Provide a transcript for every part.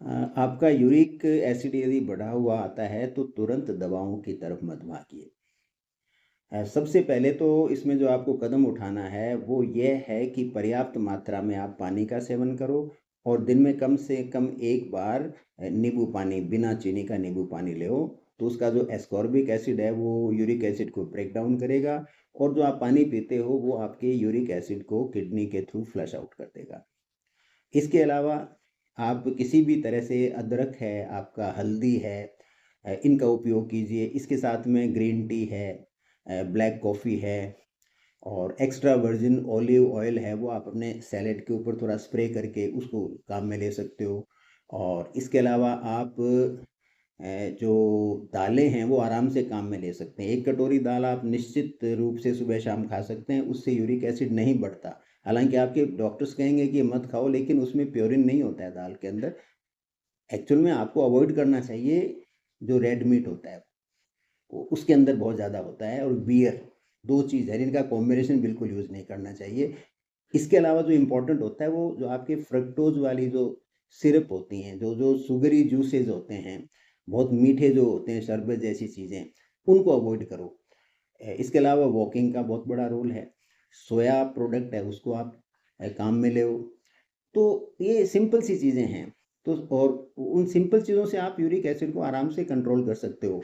आपका uric acid यदि बढ़ा हुआ आता है तो तुरंत दवाओं की तरफ मत भागिए। सबसे पहले तो इसमें जो आपको कदम उठाना है वो ये है कि पर्याप्त मात्रा में आप पानी का सेवन करो और दिन में कम से कम एक बार नींबू पानी, बिना चीनी का नींबू पानी लो। तो उसका जो एस्कॉर्बिक एसिड है वो यूरिक एसिड को ब्रेक डाउन करेगा और जो आप पानी पीते हो वो आपके यूरिक एसिड को किडनी के थ्रू फ्लश आउट कर देगा। इसके अलावा आप किसी भी तरह से, अदरक है, आपका हल्दी है, इनका उपयोग कीजिए। इसके साथ में ग्रीन टी है, ब्लैक कॉफ़ी है और एक्स्ट्रा वर्जिन ऑलिव ऑयल है, वो आप अपने सैलेड के ऊपर थोड़ा स्प्रे करके उसको काम में ले सकते हो। और इसके अलावा आप जो दालें हैं वो आराम से काम में ले सकते हैं। एक कटोरी दाल आप निश्चित रूप से सुबह शाम खा सकते हैं, उससे यूरिक एसिड नहीं बढ़ता। हालांकि आपके डॉक्टर्स कहेंगे कि ये मत खाओ, लेकिन उसमें प्योरिन नहीं होता है दाल के अंदर। एक्चुअल में आपको अवॉइड करना चाहिए जो रेड मीट होता है, उसके अंदर बहुत ज़्यादा होता है, और बियर, दो चीज़ है इनका कॉम्बिनेशन बिल्कुल यूज़ नहीं करना चाहिए। इसके अलावा जो इम्पोर्टेंट होता है वो जो आपके फ्रक्टोज वाली जो सिरप होती हैं, जो जो शुगरी जूसेज होते हैं, बहुत मीठे जो होते हैं, शरबत जैसी चीज़ें, उनको अवॉइड करो। इसके अलावा वॉकिंग का बहुत बड़ा रोल है। सोया प्रोडक्ट है उसको आप काम में ले। तो ये सिंपल सी चीज़ें हैं। तो और उन सिंपल चीज़ों से आप यूरिक एसिड को आराम से कंट्रोल कर सकते हो।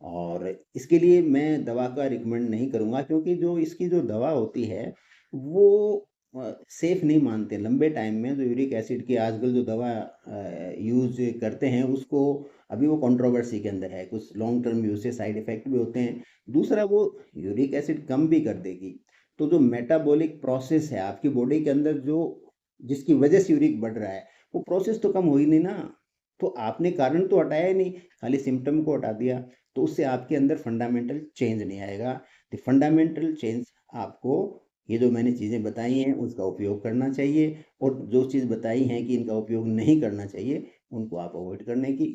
और इसके लिए मैं दवा का रिकमेंड नहीं करूँगा, क्योंकि जो इसकी जो दवा होती है वो सेफ़ नहीं मानते लंबे टाइम में। जो यूरिक एसिड की आजकल जो दवा यूज़ करते हैं उसको, अभी वो कंट्रोवर्सी के अंदर है, कुछ लॉन्ग टर्म यूज़ से साइड इफ़ेक्ट भी होते हैं। दूसरा, वो यूरिक एसिड कम भी कर देगी, तो जो मेटाबॉलिक प्रोसेस है आपकी बॉडी के अंदर, जो जिसकी वजह से यूरिक बढ़ रहा है, वो प्रोसेस तो कम हो ही नहीं ना। तो आपने कारण तो हटाया ही नहीं, खाली सिम्पटम को हटा दिया। तो उससे आपके अंदर फंडामेंटल चेंज नहीं आएगा। द फंडामेंटल चेंज आपको, ये जो मैंने चीज़ें बताई हैं उसका उपयोग करना चाहिए, और जो चीज़ बताई हैं कि इनका उपयोग नहीं करना चाहिए, उनको आप अवॉइड करने की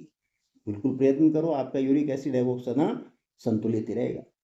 बिल्कुल प्रयत्न करो। आपका यूरिक एसिड है वो सदा संतुलित ही रहेगा।